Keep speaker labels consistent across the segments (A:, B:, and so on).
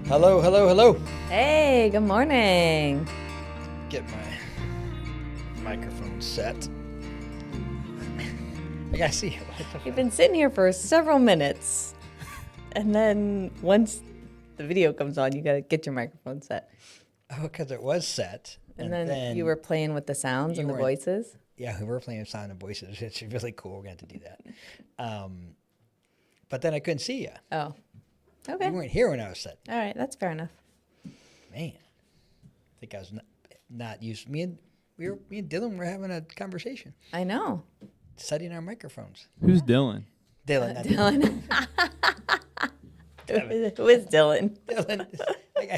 A: Hello, hello, hello.
B: Hey, good morning.
A: Get my microphone set. I gotta see it.
B: We've been sitting here for several minutes. And then once the video comes on, you gotta get your microphone set.
A: Oh, because it was set.
B: And then you were playing with the sounds and the voices.
A: Yeah, we were playing with sound and voices. It's really cool. We're going to have to do that. But then I couldn't see you.
B: Oh, okay.
A: You weren't here when I was set.
B: All right, that's fair enough.
A: Man, I think I was not used. Me and Dylan were having a conversation,
B: I know.
A: setting our microphones.
C: Who's Dylan?
A: Dylan, not
B: Dylan. Who is Dylan?
A: Dylan.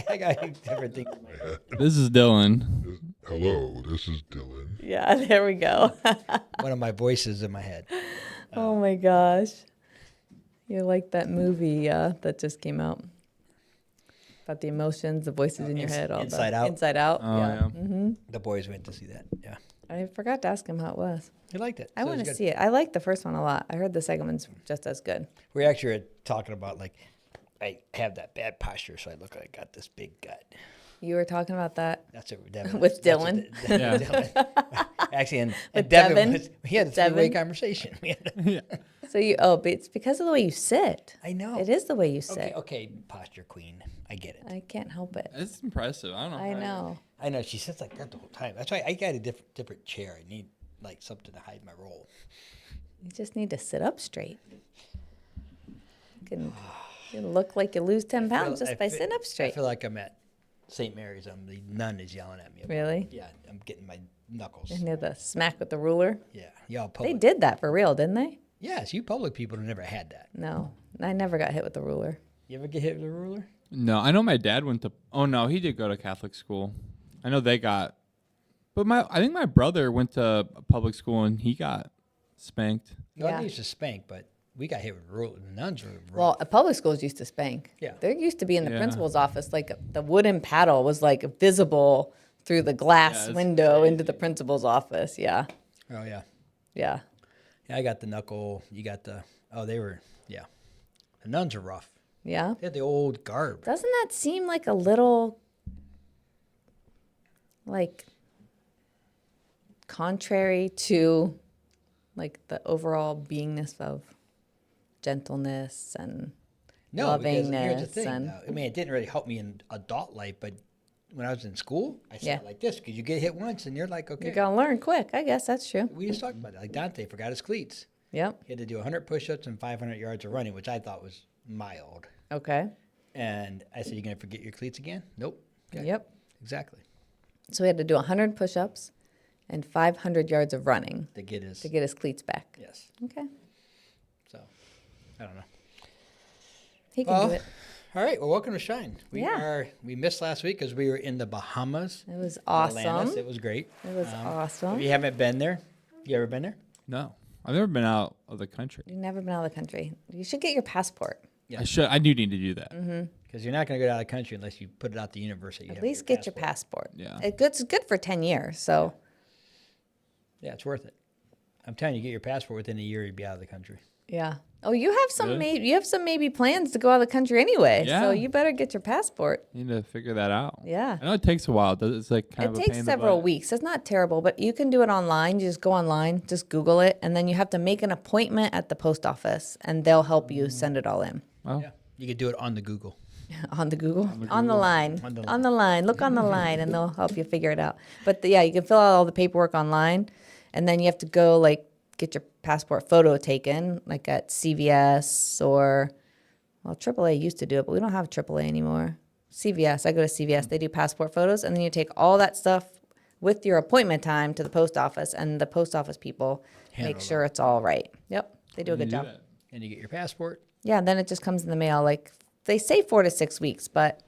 A: I got different things.
C: This is Dylan.
D: Hello, this is Dylan.
B: Yeah, there we go.
A: One of my voices in my head.
B: Oh my gosh. You're like that movie that just came out. About the emotions, the voices in your head. All
A: Inside Out.
B: Inside Out.
C: Oh, yeah.
B: Mm-hmm.
A: The boys went to see that. Yeah,
B: I forgot to ask him how it was.
A: he liked it.
B: I
A: So it
B: want
A: was
B: to
A: good.
B: see it. I like the first one a lot. I heard the second one's just as good.
A: We actually were talking about like I have that bad posture, so I look like I got this big gut.
B: You were talking about that.
A: That's what Devin
B: With
A: that's what
B: Dylan?
C: Yeah.
A: Dylan. Actually, and
B: With
A: Devin,
B: Devin?
A: we had a three-way
B: Devin?
A: conversation.
B: So but it's because of the way you sit.
A: I know.
B: It is the way you sit.
A: Okay, posture queen. I get it.
B: I can't help it.
C: It's impressive. I don't know.
B: I know.
A: I know she sits like that the whole time. That's why I got a different chair. I need like something to hide my roll.
B: You just need to sit up straight. You can look like you lose 10 pounds just by sitting up
A: I
B: straight.
A: feel like I'm at St. Mary's. The nun is yelling at me.
B: Really?
A: Yeah, I'm getting my knuckles.
B: And you the smack with the ruler.
A: Yeah, y'all
B: They
A: public.
B: did that for real, didn't they?
A: Yes, you public people have never had that.
B: No, I never got hit with the ruler.
A: You ever get hit with a ruler?
C: No, I know my dad went to. Oh no, he did go to Catholic school. I know they got. But I think my brother went to a public school and he got spanked.
A: No,
B: Yeah.
A: I used to spank, but we got hit with ruler. The nuns were rough.
B: Well, public schools used to spank.
A: Yeah.
B: There used to be in the
C: Yeah.
B: principal's office, like the wooden paddle was like visible through the glass
C: it's
B: window into the principal's office. Yeah.
A: Oh yeah,
B: Yeah.
A: yeah. I got the knuckle. You got the. Oh, they were. Yeah, the nuns are rough.
B: Yeah.
A: They had the old garb.
B: Doesn't that seem like a little like contrary to like the overall beingness of gentleness and
A: No, because here's the
B: lovingness
A: thing.
B: and
A: I mean, it didn't really help me in adult life, but when I was in school, I sat
B: Yeah.
A: like this because you get hit once and you're like, okay.
B: you're gonna learn quick. I guess that's true.
A: We just talked about it. Like Dante forgot his cleats.
B: Yep.
A: He had to do 100 push-ups and 500 yards of running, which I thought was mild.
B: Okay.
A: And I said, "You gonna forget your cleats again?" Nope. Okay.
B: Yep.
A: Exactly.
B: So we had to do 100 push-ups and 500 yards of running
A: To get his.
B: to get his cleats back.
A: Yes.
B: Okay.
A: So, I don't know.
B: He can
A: Well,
B: do it.
A: all right. Well, welcome to Shine.
B: Yeah.
A: We missed last week because we were in the Bahamas.
B: It was
A: Atlantis.
B: awesome.
A: It was great.
B: It was awesome.
A: If you haven't been there, you ever been there?
C: No, I've never been out of the country.
B: You've never been out of the country. You should get your passport.
A: Yeah.
C: I should. I do need to do that.
A: Because you're not going to go out of the country unless you put it out the university.
B: At least get your passport.
C: Yeah.
B: It's good for 10 years. So
A: Yeah, it's worth it. I'm telling you, get your passport within a year, you'd be out of the country.
B: yeah. Oh, you have some
C: Really?
B: you have some maybe plans to go out of the country anyway.
C: Yeah.
B: So you better get your passport.
C: Need to figure that out.
B: Yeah.
C: I know it takes a while. It's like kind
B: It
C: of a
B: takes
C: pain in the
B: several
C: butt.
B: weeks. It's not terrible, but you can do it online. You just go online, just Google it, and then you have to make an appointment at the post office, and they'll help you send it all in.
C: Oh,
A: Yeah. You could do it on the Google.
B: On the Google? On the
C: Google.
B: line.
A: On the
B: On the line. Look on the line, and they'll help you figure it out. But yeah, you can fill out all the paperwork online, and then you have to go like get your passport photo taken, like at CVS or, well, AAA used to do it, but we don't have AAA anymore. CVS. I go to CVS. They do passport photos, and then you take all that stuff with your appointment time to the post office, and the post office people
A: Handle
B: make sure it's all right. Yep, they do a
C: you
B: good
C: do
B: job.
C: that.
A: And you get your passport.
B: Yeah, and then it just comes in the mail. Like they say 4 to 6 weeks, but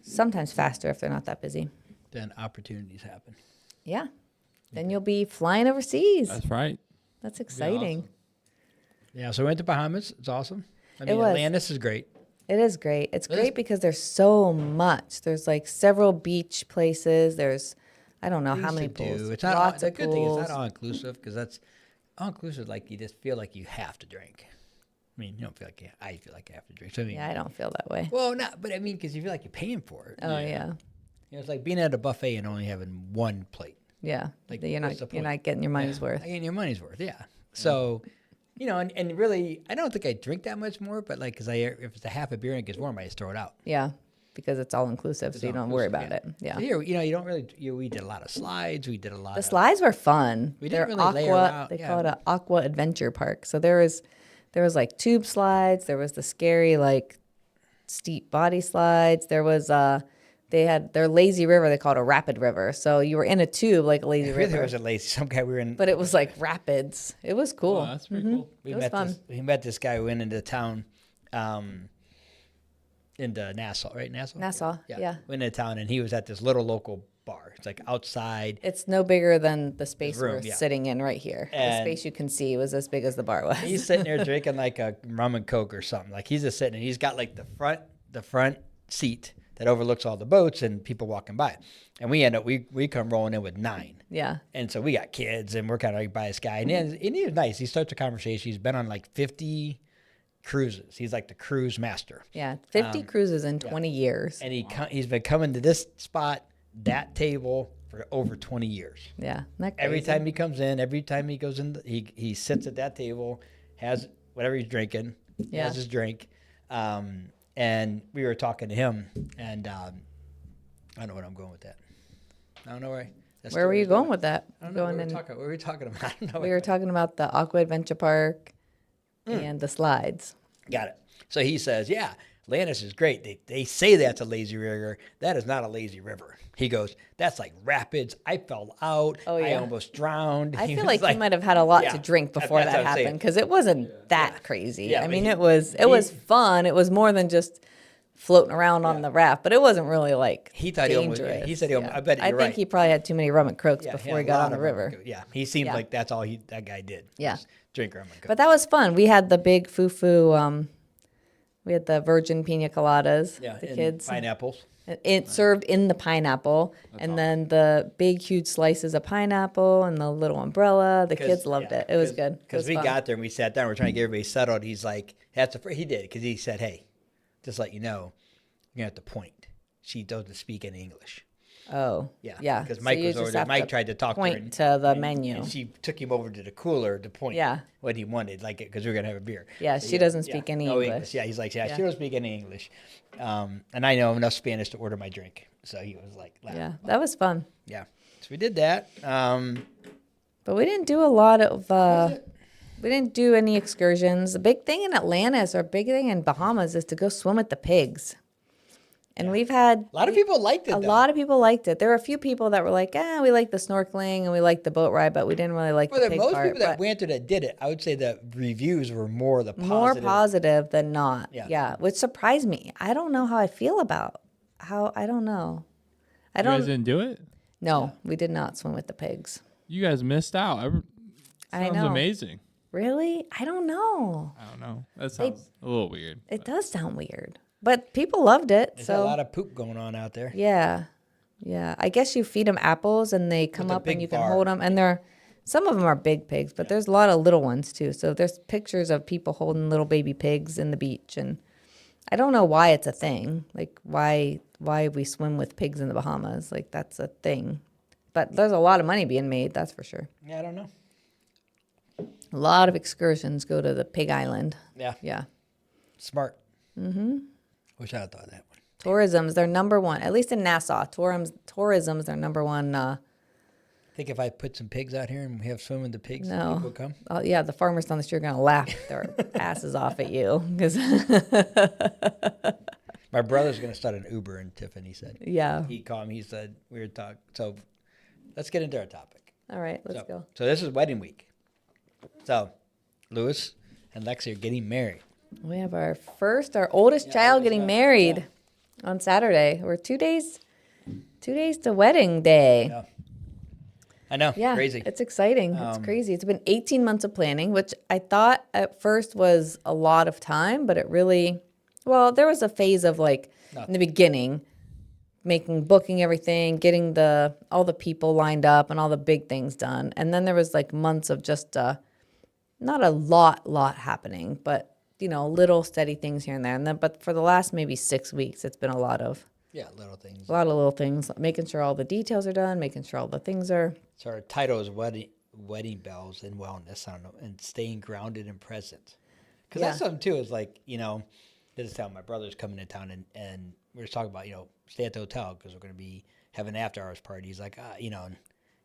B: sometimes faster if they're not that busy.
A: Then opportunities happen.
B: Yeah. Then you'll be flying overseas.
C: That's right.
B: That's exciting.
C: awesome.
A: Yeah, so we went to Bahamas. It's awesome. I mean,
B: was.
A: Atlantis is great.
B: It is great. It's
A: It is-
B: great because there's so much. There's like several beach places. There's, I don't know how
A: Things
B: many
A: to
B: pools.
A: do. It's not
B: Lots
A: the
B: of
A: good thing.
B: pools.
A: It's not all inclusive because that's all inclusive. Like you just feel like you have to drink. I mean, you don't feel like I feel like I have to drink. So I mean,
B: Yeah, I don't feel that way.
A: well, not, but I mean, because you feel like you're paying for it.
B: Oh yeah.
A: You know, it's like being at a buffet and only having one plate.
B: Yeah.
A: Like,
B: You're
A: what's the
B: not you're
A: point?
B: not getting your money's worth.
A: Like, getting your money's worth, yeah. So, you know, and really, I don't think I drink that much more, but like, because if it's a half a beer and it gets warm, I just throw it out.
B: Yeah. Because it's all inclusive, so you don't worry about it. Yeah.
A: So here, you know, you don't really. We did a lot of slides. We did a lot.
B: The
A: of
B: slides were fun.
A: We
B: They're
A: didn't really lay around,
B: They
A: yeah.
B: call it an aqua adventure park. So there was like tube slides. There was the scary like steep body slides. There was they had their lazy river. They called it a rapid river. So you were in a tube like a lazy
A: Really,
B: river,
A: was a lazy. Some guy we were in.
B: but it was like rapids. It was cool.
C: Oh, that's pretty cool.
A: We
B: it was
A: met
B: fun.
A: we met this guy who went into town, into Nassau, right?
B: Nassau, yeah.
A: Went into town and he was at this little local bar. It's like outside.
B: It's no bigger than the space
A: room,
B: we're
A: yeah.
B: sitting in right here. The
A: And-
B: space you can see was as big as the bar was.
A: He's sitting there drinking like a rum and coke or something. Like he's just sitting and he's got like the front seat that overlooks all the boats and people walking by. And we end up we come rolling in with 9.
B: Yeah.
A: And so we got kids and we're kind of like by this guy. And he was nice. He starts a conversation. He's been on like 50 cruises. He's like the cruise master.
B: Yeah. 50 cruises in 20 years.
A: And he's been coming to this spot, that table for over 20 years.
B: Yeah. Isn't that
A: Every
B: crazy?
A: time he comes in, every time he goes in, he sits at that table, has whatever he's drinking,
B: Yeah.
A: has his drink. And we were talking to him, and I don't know where I'm going with that. I don't know where.
B: Where were you going with that?
A: I don't know.
B: Going
A: What
B: in,
A: were we talking about? I don't know.
B: we were talking about the Aqua Adventure Park and the slides.
A: Got it. So he says, yeah, Atlantis is great. They say that's a lazy river. That is not a lazy river. He goes, that's like rapids. I fell out.
B: Oh,
A: I
B: yeah.
A: almost drowned.
B: I
A: He
B: feel
A: was
B: like you might have had a lot
A: Yeah,
B: to drink before
A: that's
B: that
A: what I'm saying.
B: happened because it wasn't that crazy.
A: Yeah,
B: I
A: but
B: mean,
A: he-
B: it was fun. It was more than just floating around on the raft, but it wasn't really like
A: He thought he almost-
B: dangerous.
A: yeah, he said he almost- I bet
B: I
A: you're
B: think
A: right.
B: he probably had too many rum and crokes
A: Yeah,
B: before
A: a
B: he got
A: lot
B: on the
A: of rum and
B: river.
A: coke. Yeah, he seemed
B: Yeah.
A: like that's all that guy did.
B: Yeah.
A: was drink rum and coke.
B: But that was fun. We had the big foo-foo. We had the virgin pina coladas.
A: Yeah,
B: the
A: and
B: kids.
A: pineapples.
B: It served in the pineapple, and then the big, huge slices of pineapple and the little umbrella. The kids loved it. It was good.
A: Because we got there and we sat down. We're trying to get everybody settled. He's like, he did because he said, hey, just let you know, you're gonna have to point. She doesn't speak any English.
B: Oh,
A: Yeah,
B: yeah.
A: Because
B: So
A: Mike
B: you
A: was
B: just
A: over there.
B: have
A: Mike tried to talk
B: point
A: to her,
B: to the menu.
A: and she took him over to the cooler to point.
B: Yeah.
A: What he wanted, like because we were gonna have a beer.
B: Yeah,
A: So
B: she doesn't speak any
A: no
B: English.
A: Yeah, he's like, yeah,
B: Yeah.
A: she doesn't speak any English, and I know enough Spanish to order my drink. So he was like, laughing.
B: Yeah, that was fun.
A: Yeah. So we did that.
B: But we didn't do a lot of. We didn't do any excursions. The big thing in Atlantis or big thing in Bahamas is to go swim with the pigs. And we've had
A: A lot of people liked it.
B: a
A: though.
B: lot of people liked it. There were a few people that were like, we like the snorkeling and we like the boat ride, but we didn't really like
A: Well,
B: the
A: the
B: pig
A: most
B: part.
A: people that
B: But
A: went there that did it, I would say the reviews were more the positive.
B: more positive than not.
A: Yeah.
B: Yeah, which surprised me. I don't know how I feel about I don't know. I
C: You guys
B: don't.
C: didn't do it?
B: No, we did not swim with the pigs.
C: You guys missed out.
B: I
C: Sounds
B: know.
C: amazing.
B: Really? I don't know.
C: I don't know. That sounds a little weird.
B: It does sound weird, but people loved it.
A: There's
B: so
A: a lot of poop going on out there.
B: yeah, yeah. I guess you feed them apples and they come
A: a
B: up
A: big
B: and you can
A: bar.
B: hold them. And some of them are big pigs, but there's a lot of little ones too. So there's pictures of people holding little baby pigs in the beach, and I don't know why it's a thing. Like why we swim with pigs in the Bahamas? Like that's a thing. But there's a lot of money being made, that's for sure.
A: Yeah, I don't know.
B: A lot of excursions go to the Pig Island.
A: Yeah,
B: Yeah.
A: smart. Mm-hmm. Wish I had thought of that one.
B: Tourism's their number one, at least in Nassau. Tourism's their number one.
A: I think if I put some pigs out here and we have swimming the pigs,
B: No.
A: people come.
B: Yeah, the farmers down the street are going to laugh their asses off at you. 'Cause
A: My brother's going to start an Uber in Tiffany said.
B: yeah.
A: He called me. He said, we were talking. So let's get into our topic.
B: All right, let's go.
A: So this is wedding week. So Lewis and Lexi are getting married.
B: We have our oldest child getting married on Saturday. We're 2 days to wedding day.
A: Yeah. I know.
B: Yeah,
A: Crazy.
B: it's exciting. It's crazy. It's been 18 months of planning, which I thought at first was a lot of time, but it really, there was a phase of like in the beginning, booking everything, getting all the people lined up and all the big things done. And then there was like months of just not a lot happening, but little steady things here and there. And then, but for the last maybe 6 weeks, it's been a lot of
A: little things.
B: little things, making sure all the details are done, making sure all the things are.
A: So our title is wedding bells and wellness. I don't know, and staying grounded and present. Because that's something too. Is like this is how my brother's coming to town, and we were talking about stay at the hotel because we're going to be having an after hours party. He's like and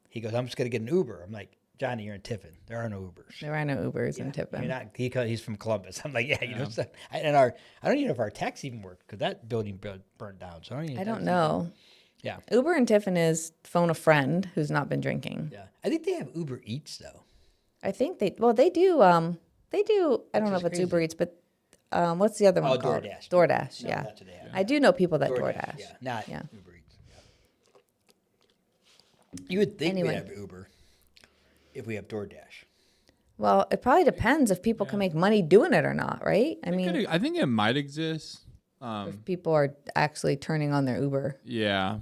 A: he goes, I'm just going to get an Uber. I'm like, Johnny, you're in Tiffin. There are no Ubers.
B: There are no Ubers in Tiffin.
A: You're not. He's from Columbus. I'm like, so, and I don't even know if our taxi even worked because that building burnt down. So I
B: don't know.
A: Yeah.
B: Uber in Tiffin is phone a friend who's not been drinking.
A: Yeah. I think they have Uber Eats though.
B: I think they do. They do. I don't know if it's Uber Eats, but what's the other one called?
A: DoorDash.
B: DoorDash.
A: No,
B: yeah.
A: that's what they have.
B: I do know people that DoorDash.
A: Yeah. Not Uber Eats. Yeah. You would think we'd have Uber if we have DoorDash.
B: Well, it probably depends if people can make money doing it or not, right? I mean,
C: I think it might exist.
B: if people are actually turning on their Uber.
C: Yeah.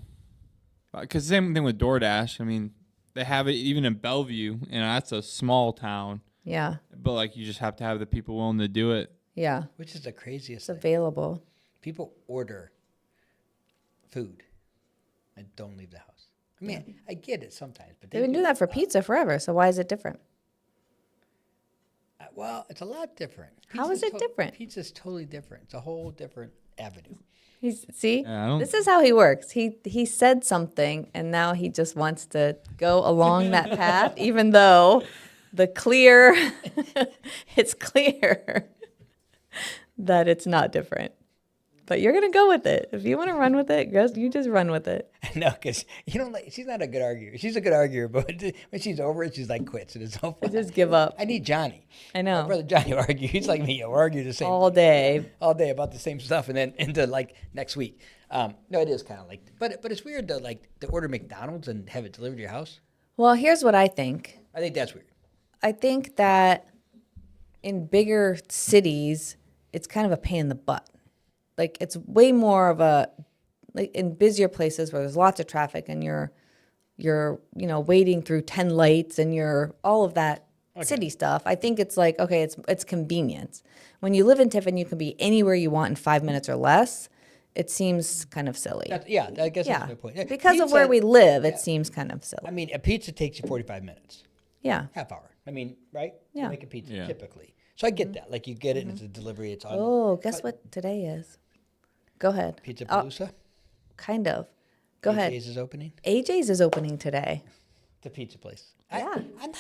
C: Because same thing with DoorDash. I mean, they have it even in Bellevue, and that's a small town.
B: Yeah.
C: But like, you just have to have the people willing to do it.
B: Yeah.
A: Which is the craziest
B: It's
A: thing.
B: available.
A: People order food and don't leave the house. I mean, I get it sometimes, but
B: They've been doing that for pizza forever, so why is it different?
A: Well, it's a lot different.
B: How is it different?
A: Pizza's totally different. It's a whole different avenue.
B: See,
C: Yeah,
B: this is how he works. He said something, and now he just wants to go along that path, even though it's clear that it's not different. But you're gonna go with it. If you want to run with it, you just run with it.
A: No, because she's not a good arguer. She's a good arguer, but when she's over it, she's like quits. And it's so fun.
B: Just give up.
A: I need Johnny.
B: I know.
A: My brother Johnny will argue. He's like me. He'll argue the same
B: All day.
A: all day about the same stuff, and then into like next week. No, it is kind of like, but it's weird to order McDonald's and have it delivered to your house.
B: Well, here's what I think.
A: I think that's weird.
B: I think that in bigger cities, it's kind of a pain in the butt. Like, it's way more of like in busier places where there's lots of traffic and you're waiting through 10 lights and you're all of that city stuff. I think it's like, okay, it's convenience. When you live in Tiffin, you can be anywhere you want in 5 minutes or less. It seems kind of silly.
A: I guess that's a good point.
B: Because of where we live, it seems kind of silly.
A: I mean, a pizza takes you 45 minutes,
B: Yeah.
A: half hour. I mean, right?
B: Yeah.
A: You make a pizza
C: Yeah.
A: typically. So I get that. Like, you get it and it's a delivery. It's on
B: Oh, guess what today is? Go ahead.
A: Pizza Palooza.
B: Kind of. Go ahead.
A: AJ's is opening.
B: AJ's is opening today.
A: The pizza place.
B: Yeah.
A: I'm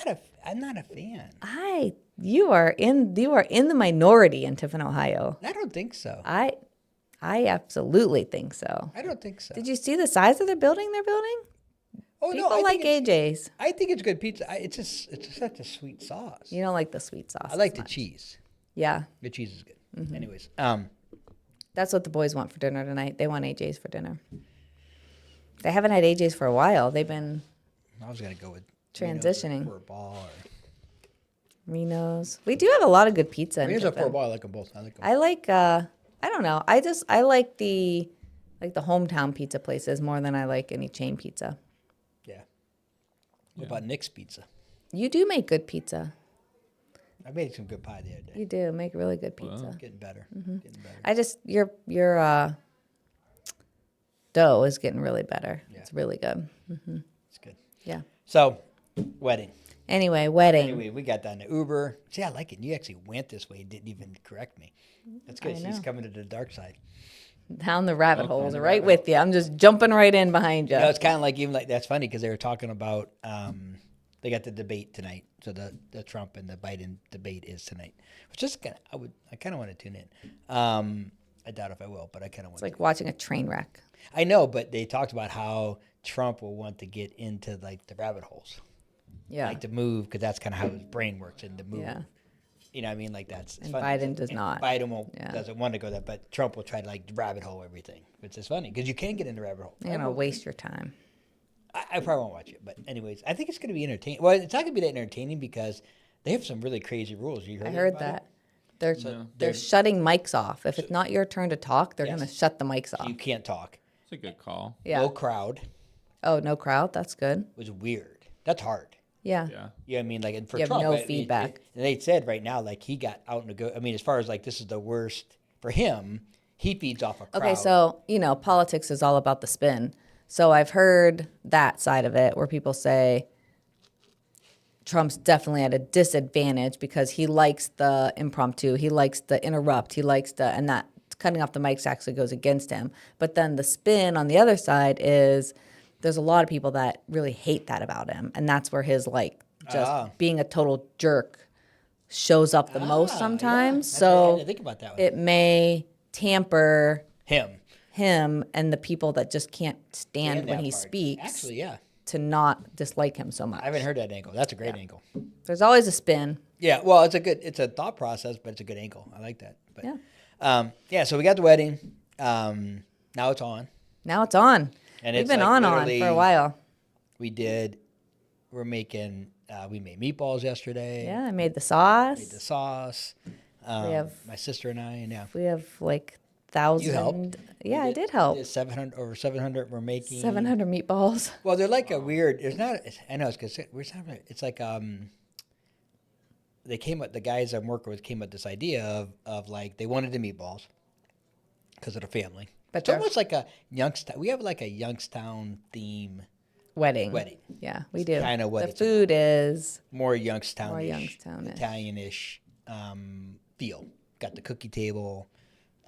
A: not a fan.
B: You are in the minority in Tiffin, Ohio.
A: I don't think so.
B: I absolutely think so.
A: I don't think so.
B: Did you see the size of the building they're building?
A: Oh
B: People
A: no, I
B: like
A: think
B: AJ's.
A: I think it's good pizza. It's just such a sweet sauce.
B: You don't like the sweet sauce.
A: I like
B: as
A: the
B: much.
A: cheese.
B: Yeah,
A: The cheese is good. Anyways,
B: that's what the boys want for dinner tonight. They want AJ's for dinner. They haven't had AJ's for a while. They've been
A: I was gonna go with
B: transitioning.
A: for a ball.
B: Reno's. We do have a lot of good pizza in
A: Here's a for a
B: Tiffin.
A: ball. I like them both. I like them.
B: I like. I don't know. I like the hometown pizza places more than I like any chain pizza.
A: Yeah. What about Nick's Pizza?
B: You do make good pizza.
A: I made some good pie the other day.
B: You do make really good pizza.
A: Getting better.
B: Mm-hmm.
A: Getting better.
B: I just your dough is getting really better.
A: Yeah.
B: It's really good.
A: It's good.
B: Yeah.
A: So, wedding.
B: Anyway, wedding.
A: Anyway, we got down to Uber. See, I like it. You actually went this way. Didn't even correct me. That's good.
B: I
A: She's
B: know.
A: coming to the dark side.
B: Down the rabbit holes, right with you. I'm just jumping right in behind you.
A: No, it's kind of like that's funny because they were talking about they got the debate tonight. So the Trump and the Biden debate is tonight, which is I kind of want to tune in. I doubt if I will, but I kind of want.
B: It's like watching a train wreck.
A: I know, but they talked about how Trump will want to get into like the rabbit holes,
B: Yeah.
A: like to move because that's kind of how his brain works and to move.
B: Yeah.
A: You know what I mean? Like that's it's
B: And
A: funny.
B: Biden does
A: And
B: not.
A: Biden
B: Yeah.
A: doesn't want to go there, but Trump will try to like rabbit hole everything, which is funny because you can get into rabbit hole.
B: You're gonna waste your time.
A: I probably won't watch it, but anyways, I think it's going to be entertaining. Well, it's not going to be that entertaining because they have some really crazy rules. You heard?
B: I heard
A: about
B: that.
A: it?
B: They're shutting mics off. If it's not your turn to talk, they're
A: Yes.
B: gonna shut the mics off.
A: You can't talk.
C: It's a good call.
B: Yeah.
A: No crowd
B: Oh, no crowd. That's good.
A: was weird. That's hard.
B: Yeah.
C: Yeah.
A: You know what I mean? Like, and for
B: You have
A: Trump,
B: no
A: I mean,
B: feedback.
A: and they said right now, like, he got out and go. I mean, as far as like this is the worst for him, he feeds off a crowd.
B: Okay, so, politics is all about the spin. So I've heard that side of it where people say Trump's definitely at a disadvantage because he likes the impromptu, he likes the interrupt, and that cutting off the mics actually goes against him. But then the spin on the other side is there's a lot of people that really hate that about him. And that's where his just being a total jerk shows up the most
A: Yeah.
B: sometimes.
A: I
B: So
A: didn't think about that one.
B: it may tamper
A: him
B: and the people that just can't stand
A: and
B: when
A: that
B: he
A: part.
B: speaks
A: Actually, yeah.
B: to not dislike him so much.
A: I haven't heard that angle. That's a great angle.
B: There's always a spin.
A: Yeah, well, it's a thought process, but it's a good angle. I like that. But,
B: Yeah.
A: so we got the wedding. Now it's on.
B: Now it's on.
A: And
B: We've
A: it's
B: been
A: like
B: on
A: literally-
B: for a while.
A: We made meatballs yesterday.
B: Yeah, I made the sauce.
A: Made the sauce.
B: We have
A: my sister and I, and yeah.
B: We have like 1,000.
A: You helped.
B: Yeah, I did help.
A: 700 we're making.
B: 700 meatballs.
A: Well, they're like a weird. It's not. I know it's because it's like they came up. The guys I'm working with came up with this idea of like they wanted the meatballs because of the family.
B: But
A: It's
B: they're-
A: almost like a Youngstown. We have like a Youngstown theme.
B: Wedding. Yeah, we do.
A: Kinda what
B: the
A: it's
B: food is
A: More Youngstown.
B: More Youngstown-ish.
A: Italian-ish feel. Got the cookie table,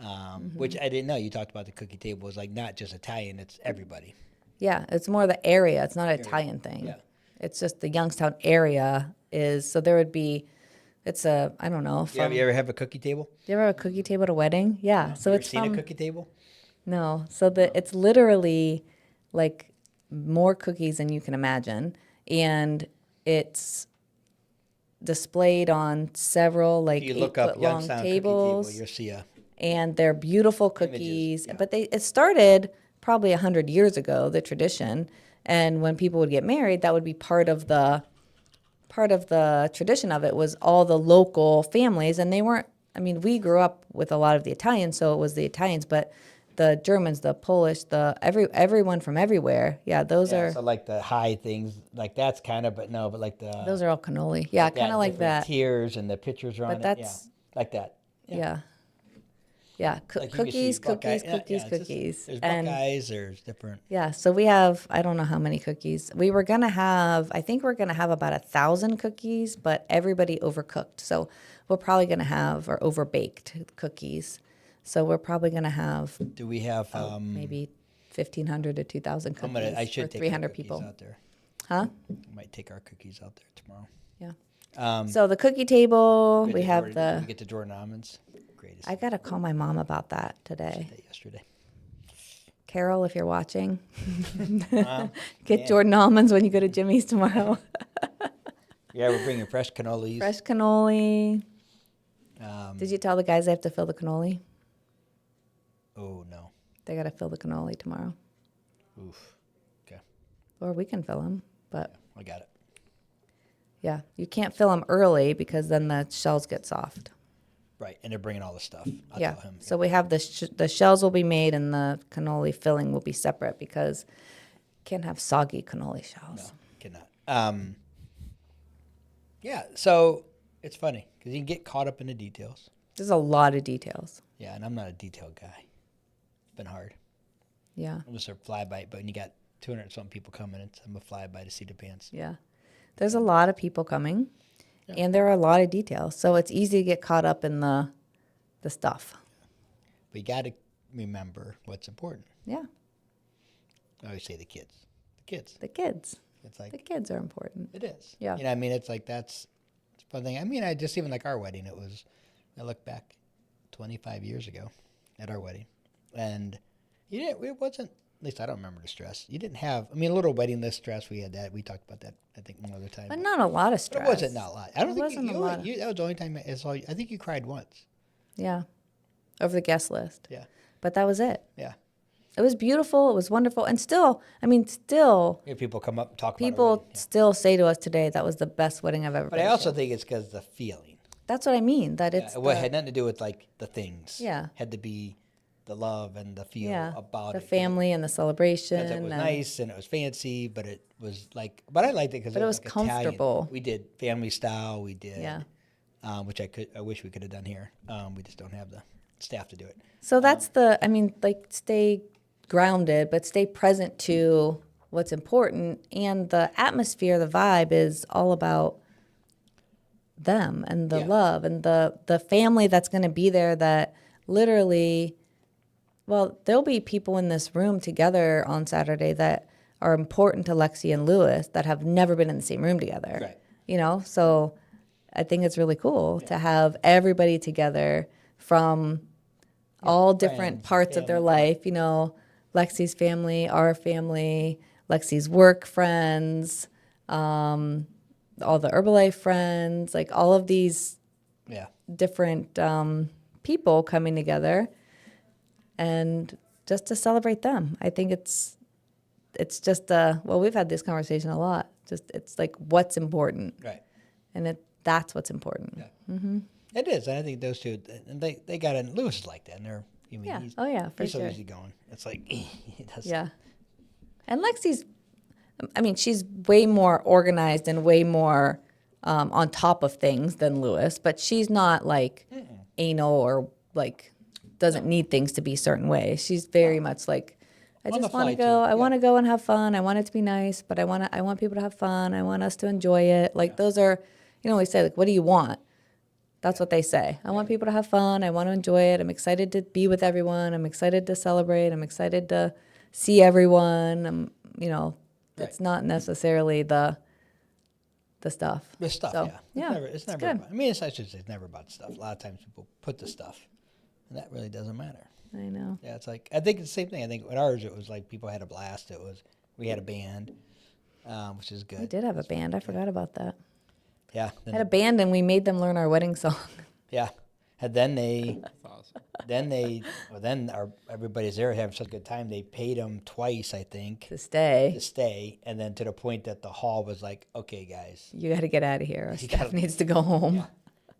B: Mm-hmm.
A: which I didn't know. You talked about the cookie table was like not just Italian. It's everybody.
B: Yeah, it's more the area. It's not an Italian thing.
A: Yeah.
B: It's just the Youngstown area is so there would be. It's a I don't know.
A: You ever have a cookie table?
B: Do you ever have a cookie table at a wedding? Yeah. So
A: You
B: it's
A: ever seen
B: from,
A: a cookie table?
B: No. So it's literally like more cookies than you can imagine. And it's displayed on several like
A: You look up
B: 8-foot-long
A: Youngstown
B: tables.
A: cookie table, you'll see a.
B: And they're beautiful cookies.
A: yeah.
B: But it started probably 100 years ago, the tradition. And when people would get married, that would be part of the tradition of it was all the local families. And they weren't, I mean, we grew up with a lot of the Italians, so it was the Italians, but the Germans, the Polish, everyone from everywhere. Yeah, those are
A: So like the high things, like that's kind of, but like the.
B: those are all cannoli. Yeah, kind of like
A: different
B: that.
A: Tiers and the pictures are on
B: But
A: it.
B: that's-
A: Yeah, like that.
B: Yeah. Yeah,
A: Like you can see
B: cookies,
A: Buckeye-
B: cookies,
A: yeah,
B: cookies,
A: yeah, it's just-
B: cookies.
A: There's
B: And
A: Buckeyes, there's different.
B: yeah, so we have, I don't know how many cookies. We were going to have, I think we're going to have about 1,000 cookies, but everybody overcooked. So we're probably going to have, or overbaked cookies. So we're probably going to have
A: Do we have,
B: maybe 1,500 to 2,000 cookies
A: I
B: for
A: should take
B: 300
A: our cookies
B: people.
A: out there.
B: Huh?
A: I might take our cookies out there tomorrow.
B: Yeah. So the cookie table,
A: Did
B: we
A: you
B: have
A: already-
B: the,
A: did we get to Jordan Almonds. Greatest.
B: I got to call my mom about that today.
A: Yesterday.
B: Carol, if you're watching,
A: Mom,
B: get
A: yeah.
B: Jordan almonds when you go to Jimmy's tomorrow.
A: Yeah, we're bringing fresh cannolis.
B: Fresh cannoli.
A: Um,
B: Did you tell the guys they have to fill the cannoli?
A: Oh no.
B: They got to fill the cannoli tomorrow.
A: Oof. Okay,
B: Or we can fill them. But
A: I got it.
B: yeah, you can't fill them early because then the shells get soft.
A: Right, and they're bringing all the stuff. I'll
B: Yeah.
A: tell him.
B: So we have the shells will be made and the cannoli filling will be separate because you can't have soggy cannoli shells.
A: Cannot. Yeah, so it's funny because you can get caught up in the details.
B: There's a lot of details.
A: Yeah, and I'm not a detailed guy. It's been hard.
B: Yeah.
A: I'm just a flyby, but when you got 200 something people coming, I'm a flyby to see the pants.
B: Yeah. There's a lot of people coming and there are a lot of details. So it's easy to get caught up in the stuff.
A: But you got to remember what's important.
B: Yeah.
A: I always say the kids. The kids.
B: The kids.
A: It's like
B: The kids are important.
A: it is.
B: Yeah.
A: You know, what I mean, it's like it's a fun thing. I mean, I just even like our wedding. It was. I look back, 25 years ago, at our wedding, and you didn't. It wasn't. At least I don't remember the stress. You didn't have. I mean, a little wedding list stress. We had that. We talked about that. I think one other time.
B: But not a lot of
A: But
B: stress.
A: it wasn't not a lot. I don't
B: It
A: think
B: wasn't
A: you,
B: a
A: you,
B: lot of-
A: you. That was the only time. I saw. I think you cried once.
B: Yeah. Over the guest list.
A: Yeah.
B: But that was it.
A: Yeah.
B: It was beautiful. It was wonderful. And still,
A: You have people come up and talk about our
B: people
A: wedding. Yeah.
B: still say to us today, that was the best wedding I've ever
A: But
B: been
A: I also
B: to.
A: think it's because the feeling.
B: That's what I mean. That it's
A: What had nothing to do with like the things.
B: Yeah.
A: Had to be the love and the feel
B: Yeah,
A: about
B: the
A: it.
B: family and the celebration.
A: Because it was
B: and-
A: nice and it was fancy, but it was like, but I liked it because
B: But
A: it
B: it
A: was
B: was
A: like Italian.
B: comfortable.
A: We did family style. We did,
B: Yeah.
A: which I wish we could have done here. We just don't have the staff to do it.
B: So that's stay grounded, but stay present to what's important. And the atmosphere, the vibe is all about them and the
A: Yeah.
B: love and the family that's going to be there that literally, well, there'll be people in this room together on Saturday that are important to Lexi and Lewis that have never been in the same room together.
A: Right.
B: You know, so I think it's really cool to have everybody together from all different
A: friends,
B: parts of their
A: family.
B: life. You know, Lexi's family, our family, Lexi's work friends, all the Herbalife friends, like all of these
A: Yeah.
B: different people coming together and just to celebrate them. I think it's just well, we've had this conversation a lot. Just it's like what's important,
A: Right.
B: and that's what's important.
A: Yeah. It is. And I think those two, and they got in. Lewis is like that. And they're,
B: Yeah.
A: he's,
B: Oh yeah, for
A: he's so
B: sure.
A: easy going. It's like, he does.
B: Yeah. And Lexi's, I mean, she's way more organized and way more on top of things than Lewis, but she's not like anal or like doesn't need things to be certain ways. She's very much like, I
A: On the
B: just want to
A: fly,
B: go.
A: too.
B: I
A: Yeah.
B: want to go and have fun. I want it to be nice, but I want people to have fun. I want us to enjoy it. Like those are, we say like, what do you want? That's what they say. I want people to have fun. I want to enjoy it. I'm excited to be with everyone. I'm excited to celebrate. I'm excited to see everyone. It's not necessarily the stuff.
A: The stuff,
B: So,
A: yeah.
B: yeah,
A: It's never
B: good.
A: about, I mean, I should say it's never about stuff. A lot of times people put the stuff, and that really doesn't matter.
B: I know.
A: Yeah, it's like, I think it's the same thing. I think with ours, it was like people had a blast. We had a band, which is good.
B: We did have a band. I forgot about that.
A: Yeah.
B: I had a band and we made them learn our wedding song.
A: Yeah. And then
C: That's awesome.
A: everybody's there having such a good time. They paid them twice, I think,
B: To stay.
A: to stay. And then to the point that the hall was like, okay, guys,
B: You got to get out of here. Our
A: You
B: staff
A: gotta-
B: needs to go home.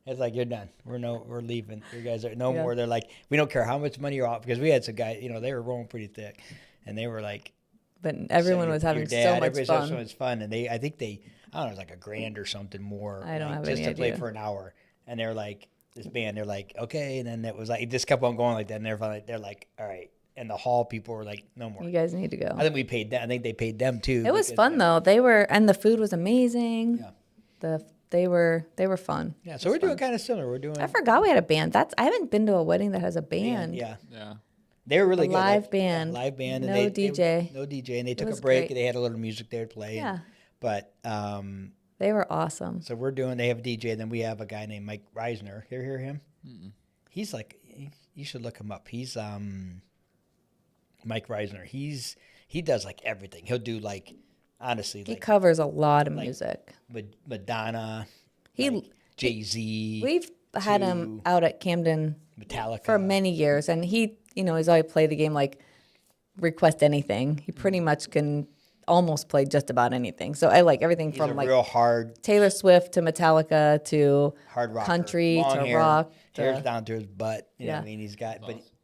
A: it's like, you're done. We're leaving. You guys are no
B: Yeah.
A: more. They're like, we don't care how much money you're off, because we had some guys, they were rolling pretty thick, and they were like,
B: But everyone
A: saying,
B: was
A: "Your
B: having
A: dad,
B: so much
A: everybody's having
B: fun.
A: so much fun." And I think I don't know, it was like $1,000 or something more.
B: I don't
A: like,
B: have
A: just
B: any
A: to play
B: idea.
A: for an hour. And they're like, this band, they're like, okay. And then it was like, it just kept on going like that. And they're like, all right. And the hall people were like, no more.
B: You guys need to go.
A: I think we paid them. I think they paid them too.
B: It was
A: because-
B: fun though. And the food was amazing.
A: Yeah.
B: They were fun.
A: Yeah. So we're doing kind of similar. We're doing
B: I forgot we had a band. I haven't been to a wedding that has a band.
A: Yeah.
C: Yeah.
A: They were really
B: A
A: good.
B: live band.
A: Live band.
B: No
A: And
B: DJ.
A: no DJ. And they took
B: was
A: a break
B: great.
A: and they had a little music they would play.
B: Yeah.
A: But
B: They were awesome.
A: so they have a DJ, and then we have a guy named Mike Reisner. Hear him? He's like, you should look him up. He's Mike Reisner. He does like everything. He'll do like, honestly,
B: He
A: like
B: covers a lot of music.
A: Madonna,
B: He-
A: Jay-Z,
B: We've had him out at Camden
A: Metallica.
B: for many years, and he's always played the game like request anything. He pretty much can almost play just about anything. So I like everything
A: He's
B: from
A: a
B: like
A: real hard
B: Taylor Swift to Metallica to
A: rocker.
B: country
A: Long
B: to
A: hair,
B: rock.
A: hair's down to his butt. You know what I
B: Yeah.
A: mean? He's got,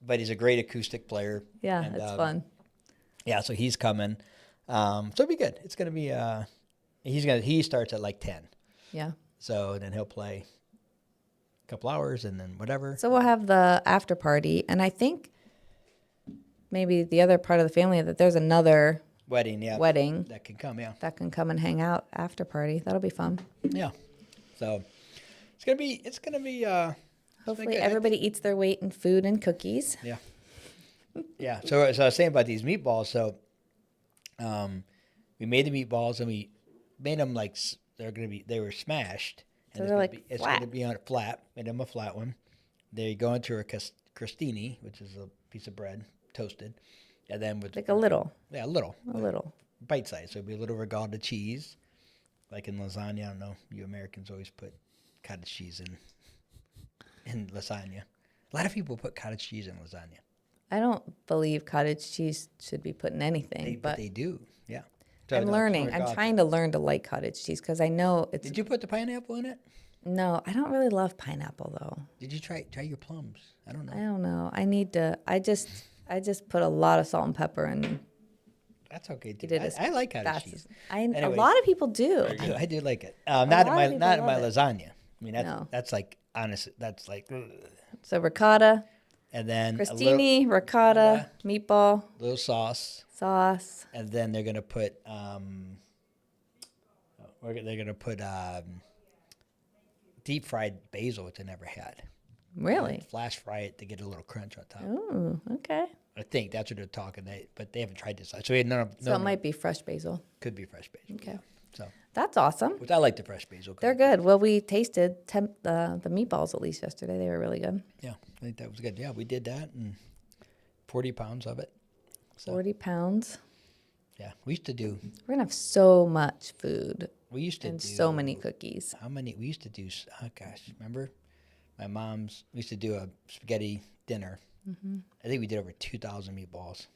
A: but he's a great acoustic player.
B: Yeah,
A: And,
B: it's fun.
A: Yeah, so he's coming. So it'll be good. It's gonna be. He starts at like 10.
B: Yeah.
A: So then he'll play a couple hours and then whatever.
B: So we'll have the after party, and I think maybe the other part of the family that there's another
A: Wedding, yeah.
B: wedding
A: That can come, yeah.
B: that can come and hang out after party. That'll be fun.
A: Yeah. So it's gonna be
B: Hopefully
A: good.
B: everybody eats their weight in food and cookies.
A: yeah. Yeah. So I was saying about these meatballs, so we made the meatballs and we made them like they were smashed. And
B: So
A: it's
B: they're
A: gonna
B: like
A: be, it's
B: flat.
A: gonna be on a flat, made them a flat one. They go into a crostini, which is a piece of bread, toasted. And then with
B: Like a little.
A: a little.
B: Bite
A: Size. So it'd be a little regatta cheese, like in lasagna. I don't know. You Americans always put cottage cheese in lasagna. A lot of people put cottage cheese in lasagna.
B: I don't believe cottage cheese should be put in anything,
A: But
B: but
A: they do. Yeah. So
B: I'm
A: no,
B: learning. I'm
A: regatta.
B: trying to learn to like cottage cheese because I know it's.
A: Did you put the pineapple in it?
B: No, I don't really love pineapple though.
A: Did you try your plums? I don't
B: I
A: know.
B: don't know. I need to. I just put a lot of salt and pepper and
A: That's okay too.
B: eat it as
A: I like cottage
B: fast
A: cheese.
B: a
A: Anyways.
B: lot of people do.
A: I do like it.
B: lot
A: Not
B: of
A: in my
B: people
A: not in my
B: love it.
A: lasagna. I mean
B: No.
A: that's like honestly that's like ugh.
B: So ricotta,
A: And then
B: crostini, ricotta, meatball,
A: little sauce,
B: sauce.
A: and then they're gonna put deep fried basil, which I never had.
B: Really?
A: Flash fry it to get a little crunch on top.
B: Ooh, okay.
A: I think that's what they're talking. But they haven't tried this. So we had none of
B: So it might be fresh basil.
A: could be fresh basil.
B: Okay.
A: Yeah. So
B: That's awesome.
A: which I like the fresh basil.
B: They're good. Well, we tasted the meatballs at least yesterday. They were really good.
A: Yeah, I think that was good. Yeah, we did that and 40 pounds of it. So
B: 40 pounds.
A: yeah, we used to do.
B: We're gonna have so much food
A: We used to
B: and
A: do
B: so many cookies
A: How many? We used to do. Oh gosh, remember? My mom's. We used to do a spaghetti dinner.
B: Mm-hmm.
A: I think we did over 2,000 meatballs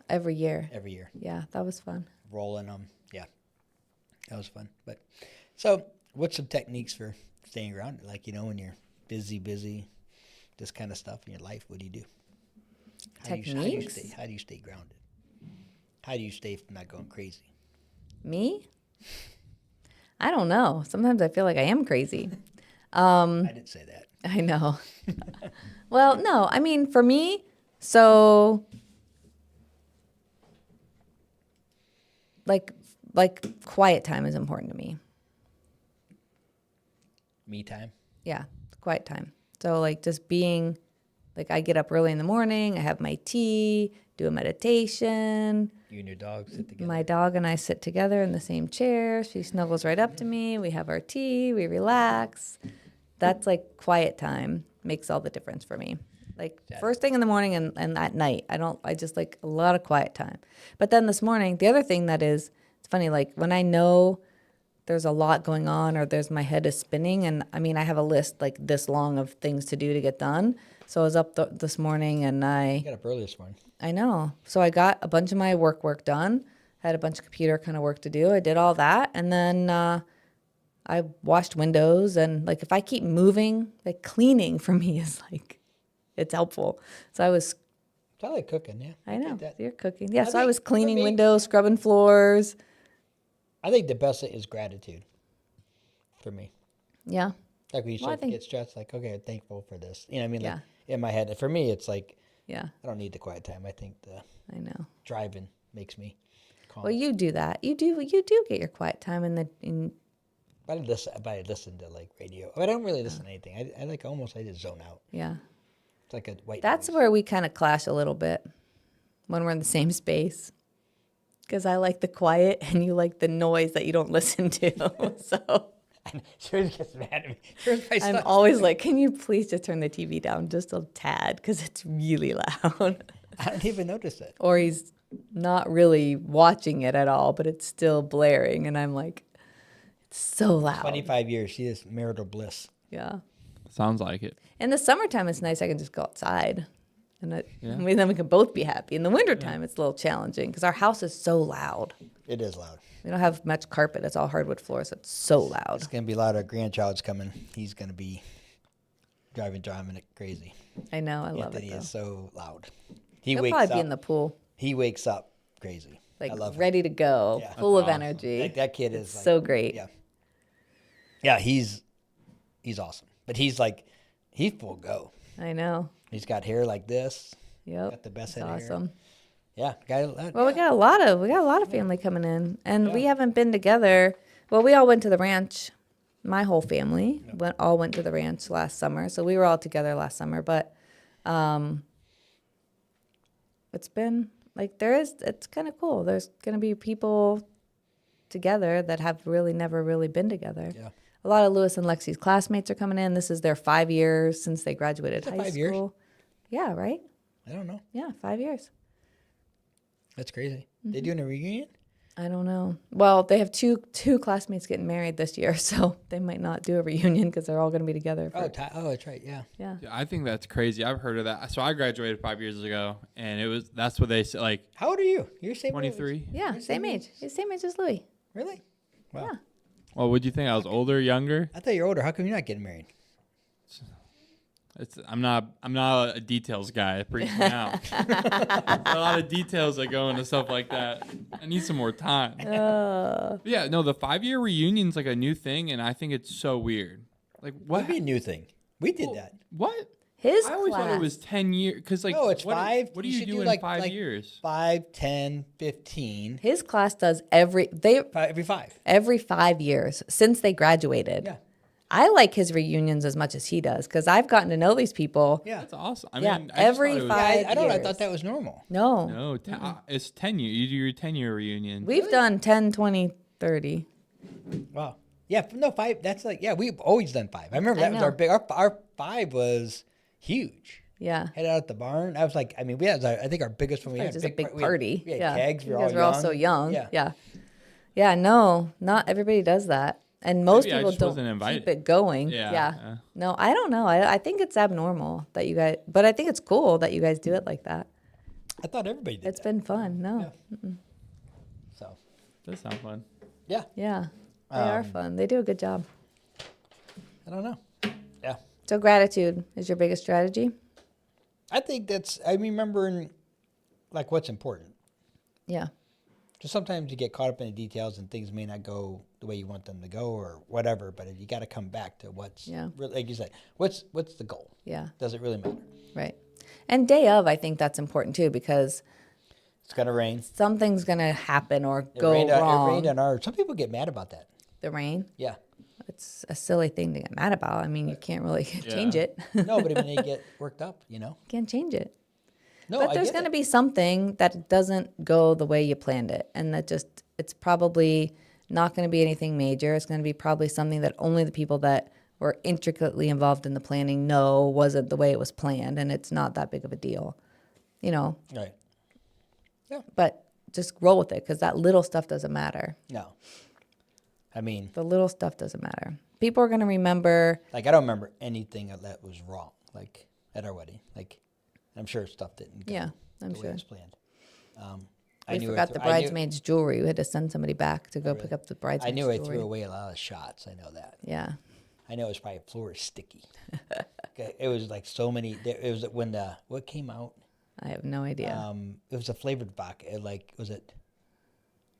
B: every year.
A: every year,
B: Yeah, that was fun.
A: rolling them. Yeah, that was fun. But so, what's some techniques for staying grounded? Like when you're busy, this kind of stuff in your life. What do you do?
B: Techniques?
A: How do you stay grounded? How do you stay from not going crazy?
B: Me? I don't know. Sometimes I feel like I am crazy.
A: I didn't say that.
B: I know. Well, no, I mean, for me, so like quiet time is important to me.
A: Me time.
B: Yeah, quiet time. So like just being like I get up early in the morning, I have my tea, do a meditation.
A: You and your dog sit together.
B: My dog and I sit together in the same chair. She snuggles right up to me. We have our tea, we relax. That's like quiet time. Makes all the difference for me. Like first thing in the morning and at night. I just like a lot of quiet time. But then this morning, the other thing that is, it's funny, like when I know there's a lot going on or my head is spinning, and I mean, I have a list like this long of things to do to get done. So I was up this morning and
A: I got up early this morning.
B: I know. So I got a bunch of my work done. Had a bunch of computer kind of work to do. I did all that. And then I washed windows. And like if I keep moving, like cleaning for me is like, it's helpful. So
A: I like cooking. Yeah,
B: I know,
A: think that-
B: you're cooking. Yeah,
A: I
B: so I
A: think
B: was
A: for
B: cleaning
A: me-
B: windows, scrubbing floors.
A: I think the best is gratitude. For me.
B: Yeah.
A: Like when you
B: Well, I
A: start to
B: think-
A: get stressed, like, okay, I'm thankful for this. You know what I mean?
B: Yeah.
A: Like in my head, for me, it's like,
B: Yeah,
A: I don't need the quiet time. I think the
B: I know.
A: driving makes me calm.
B: Well, you do that. You do get your quiet time in
A: But I listen to like radio. I don't really listen to anything. I like I just zone out.
B: yeah.
A: It's like a white
B: That's
A: noise.
B: where we kind of clash a little bit when we're in the same space. Because I like the quiet and you like the noise that you don't listen to. So
A: Sherry gets mad at me. Sherry's my
B: I'm
A: son.
B: always like, can you please just turn the TV down just a tad? Because it's really loud.
A: I didn't even notice it.
B: Or he's not really watching it at all, but it's still blaring. And I'm like, it's so loud.
A: 25 years. She is marital bliss.
B: Yeah.
C: Sounds like it.
B: In the summertime, it's nice. I can just go outside. And
C: Yeah.
B: then we can both be happy. In the wintertime, it's a little challenging because our house is so loud.
A: It is loud.
B: We don't have much carpet. It's all hardwood floors. It's so loud.
A: It's going to be loud. Our grandchild's coming. He's going to be driving it crazy.
B: I know. I love
A: Anthony
B: it, though.
A: is so loud. He
B: He'll
A: wakes
B: probably
A: up.
B: be in the pool,
A: He wakes up crazy.
B: like
A: I love him.
B: ready to go,
A: Yeah.
B: full of
C: That's awesome.
B: energy.
A: Like, that kid
B: It's
A: is like,
B: so great.
A: Yeah. Yeah, he's awesome. But he's full go.
B: I know.
A: He's got hair like this.
B: Yep.
A: Got the best
B: It's
A: head of hair.
B: awesome.
A: Yeah,
B: Well, we got a lot of family coming in, and we haven't been together. Well, we all went to the ranch. My whole family went to the ranch last summer, so we were all together last summer. But it's been like it's kind of cool. There's gonna be people together that have really never really been together.
A: Yeah.
B: A lot of Lewis and Lexi's classmates are coming in. This is their 5 years since they graduated
A: Is it
B: high
A: 5 years?
B: school. Yeah, right?
A: I don't know.
B: Yeah, 5 years.
A: That's crazy.
B: Mm-hmm.
A: They doing a reunion?
B: I don't know. Well, they have two classmates getting married this year, so they might not do a reunion because they're all going to be together.
A: Oh, that's right. Yeah.
B: Yeah.
C: Yeah, I think that's crazy. I've heard of that. So I graduated 5 years ago, and that's what they said, like
A: How old are you? You're the same age.
C: 23.
B: Yeah, same age. He's same age as Louis.
A: Really? Wow.
B: Yeah.
C: Well, would you think I was older, or younger?
A: I thought you're older. How come you're not getting married?
C: I'm not a details guy. It freaks me out. A lot of details that go into stuff like that. I need some more time. Yeah, no, the 5-year reunion's like a new thing, and I think it's so weird. Like, what?
A: That'd be a new thing. We did that.
C: What?
B: His
C: I always
B: class.
C: thought it was 10 years. Because, like,
A: No, it's
C: what,
A: 5.
C: What do you
A: should
C: do in
A: like,
C: 5 years?
A: 5, 10, 15.
B: His class does every
A: 5.
B: every 5 years since they graduated.
A: Yeah.
B: I like his reunions as much as he does because I've gotten to know these people.
A: Yeah.
C: That's awesome. I
B: Yeah,
C: mean,
B: every
C: I just thought it was,
B: 5
A: I don't know. I
B: years.
A: thought that was normal.
B: No,
C: No, it's 10 year. You do your 10-year reunion.
B: we've done 10, 20, 30.
A: Wow. Yeah. No, 5. That's like, yeah, we've always done 5. I remember
B: I
A: that was
B: know.
A: our big, our 5 was huge.
B: Yeah.
A: Head out at the barn. I was like, I mean, we had, I think our biggest one we
B: It
A: had.
B: was just a big
A: we had-
B: party.
A: We had
B: Yeah.
A: kegs. We
B: You
A: were
B: guys
A: all
B: were all
A: young.
B: so young.
A: Yeah.
B: Yeah. Yeah, no, not everybody does that. And most
C: Maybe I
B: people
C: just
B: don't
C: wasn't invited.
B: keep it going.
C: Yeah,
B: Yeah.
C: yeah.
B: No, I don't know. I think it's abnormal that you guys, but I think it's cool that you guys do it like that.
A: I thought everybody did
B: It's
A: that.
B: been fun. No.
A: So,
C: Does sound fun.
A: yeah.
B: Yeah. They are fun. They do a good job.
A: I don't know. Yeah.
B: So gratitude is your biggest strategy?
A: I think that's, I remember like what's important.
B: Yeah.
A: Just sometimes you get caught up in the details and things may not go the way you want them to go or whatever, but you got to come back to what's, really, like you said, what's the goal?
B: Yeah.
A: Does it really matter?
B: Right. And day of, I think that's important too because
A: It's going to rain.
B: something's going to happen or
A: It
B: go
A: rained
B: wrong.
A: It rained on our, some people get mad about that.
B: The rain.
A: Yeah.
B: It's a silly thing to get mad about. I mean, you can't really change it.
A: No, but when they get worked up,
B: Can't change it.
A: No,
B: But
A: I
B: there's
A: get
B: going to
A: it.
B: be something that doesn't go the way you planned it. And that just, it's probably not going to be anything major. It's going to be probably something that only the people that were intricately involved in the planning know wasn't the way it was planned. And it's not that big of a deal,
A: Right.
B: But just roll with it because that little stuff doesn't matter.
A: No. I mean,
B: The little stuff doesn't matter. People are going to remember.
A: like, I don't remember anything that was wrong, like, at our wedding. Like, I'm sure stuff didn't go
B: Yeah, I'm
A: the way
B: sure.
A: it was planned.
B: We forgot the bridesmaids' jewelry. We had to send somebody back to go pick up the
A: I
B: bridesmaids'
A: knew I
B: jewelry.
A: threw away a lot of shots. I know that.
B: Yeah.
A: I know it was probably floor is sticky. Okay, it was like so many. It was when what came out.
B: I have no idea.
A: It was a flavored vodka. Was it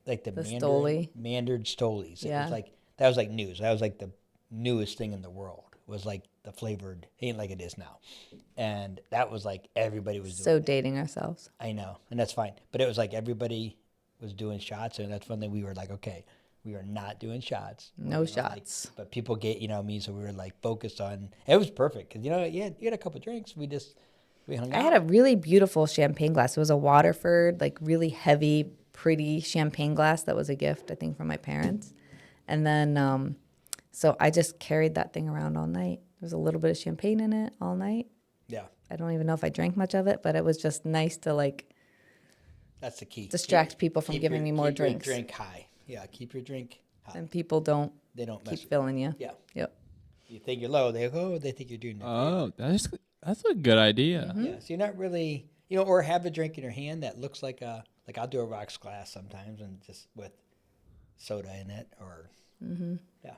A: like the
B: Stoli?
A: Mandarin Stolies? It
B: Yeah.
A: was like that was like news. That was like the newest thing in the world. Was like the flavored, ain't like it is now, and that was like everybody was doing.
B: So
A: that.
B: dating ourselves.
A: I know, and that's fine. But it was like everybody was doing shots, and that's one thing we were like, okay, we are not doing shots.
B: No
A: Like,
B: shots.
A: but people get, me, so we were like focused on. It was perfect because you had a couple drinks. We hung out.
B: I had a really beautiful champagne glass. It was a Waterford, like really heavy, pretty champagne glass that was a gift, I think, from my parents. And then, so I just carried that thing around all night. There was a little bit of champagne in it all night.
A: Yeah,
B: I don't even know if I drank much of it, but it was just nice to like
A: that's the key.
B: distract people from giving me more
A: keep
B: drinks.
A: Your drink high. Yeah, keep your drink high.
B: And people don't
A: They don't mess
B: keep
A: with
B: filling you.
A: Yeah,
B: Yep.
A: you think you're low. They think you're doing that.
C: Oh, that's a good idea.
B: Mm-hmm.
A: Yeah, so you're not really, or have a drink in your hand that looks like I'll do a rocks glass sometimes and just with soda in it or, yeah.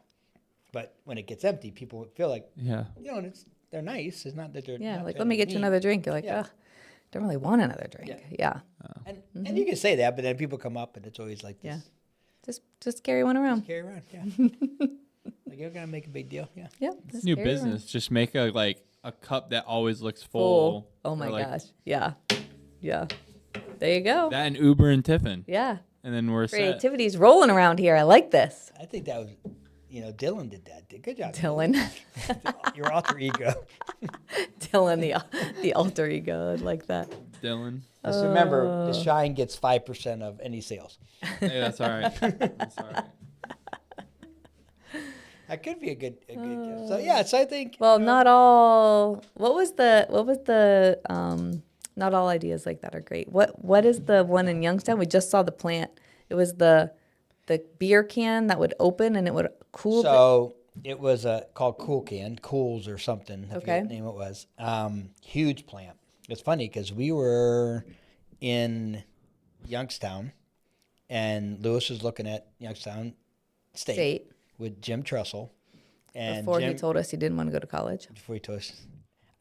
A: But when it gets empty, people feel like,
C: Yeah.
A: and they're nice. It's not that they're
B: Yeah,
A: not
B: like
A: trying
B: let me
A: to
B: get
A: be
B: you
A: mean.
B: another drink. You're like,
A: Yeah.
B: ugh, don't really want another drink. Yeah.
A: And you can say that, but then people come up and it's always like
B: Yeah.
A: this.
B: Just carry one around.
A: Carry around, yeah. Like you're gonna make a big deal, yeah.
B: Yep.
C: It's
B: just
C: new
B: carry it around.
C: business. Just make a cup that always looks
B: Full.
C: full.
B: Oh my
C: Or, like,
B: gosh. Yeah. Yeah. There you go.
C: That and Uber and Tiffin.
B: Yeah.
C: And then we're set.
B: Creativity's rolling around here. I like this.
A: I think that was, Dylan did that. Good job,
B: Dylan.
A: Your alter ego.
B: Dylan, the alter ego. I like that.
C: Dylan.
A: Just remember, the Shine gets 5% of any sales.
C: Hey, that's all right. That's all right.
A: That could be a good gift. So yeah, so I think.
B: Well, not all. What was the not all ideas like that are great. What is the one in Youngstown? We just saw the plant. It was the beer can that would open and it would cool.
A: So it was called Cool Can, Cools or something. I forget
B: Okay.
A: what name it was. Huge plant. It's funny because we were in Youngstown, and Lewis was looking at Youngstown State. with Jim Trussell. And
B: Before
A: Jim,
B: he told us he didn't want to go to college.
A: before he told us,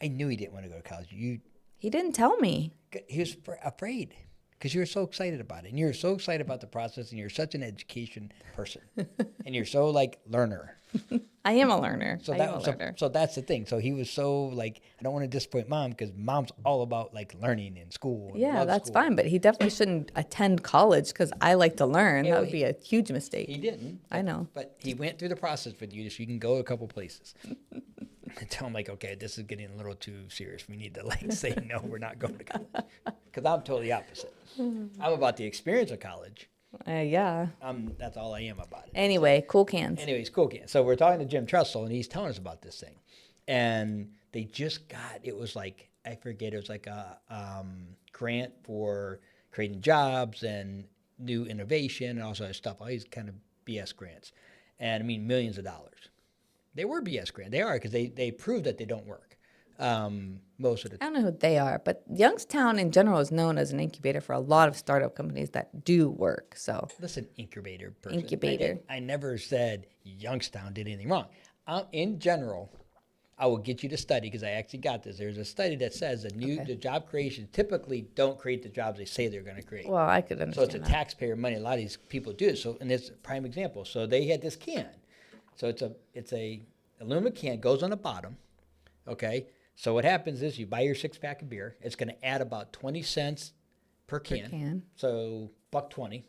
A: I knew he didn't want to go to college.
B: He didn't tell me.
A: He was afraid because you were so excited about it, and you're so excited about the process, and you're such an education person, and you're so like learner.
B: I am a learner.
A: So
B: I am a learner.
A: so that's the thing. So he was so like, I don't want to disappoint mom because mom's all about like learning in school. And
B: Yeah,
A: loves
B: that's
A: school.
B: fine, but he definitely shouldn't attend college because I like to learn.
A: Yeah,
B: That
A: well,
B: would be a huge mistake.
A: He didn't.
B: I know.
A: But he went through the process with you, so you can go a couple places. And tell him like, okay, this is getting a little too serious. We need to like say no, we're not going to college. Because I'm totally opposite. I'm about the experience of college.
B: Yeah.
A: That's all I am about it.
B: Anyway, cool cans.
A: Anyways, cool kid. So we're talking to Jim Trussell, and he's telling us about this thing. And they just got, it was like, I forget, it was like a grant for creating jobs and new innovation and all sorts of stuff, all these kind of BS grants. And I mean, millions of dollars. They were BS grants. They are because they prove that they don't work most of the
B: I
A: time.
B: don't know who they are, but Youngstown in general is known as an incubator for a lot of startup companies that do work. So
A: Listen, incubator person.
B: Incubator.
A: I never said Youngstown did anything wrong. In general, I will get you to study because I actually got this. There's a study that says the job creation typically don't create the jobs they say they're going to create.
B: well, I could
A: So
B: understand
A: it's a
B: that.
A: taxpayer money. A lot of these people do it. So, and it's a prime example. So they had this can. So it's a aluminum can, goes on the bottom. Okay. So what happens is you buy your 6-pack of beer. It's going to add about 20 cents per can.
B: can.
A: So $1.20.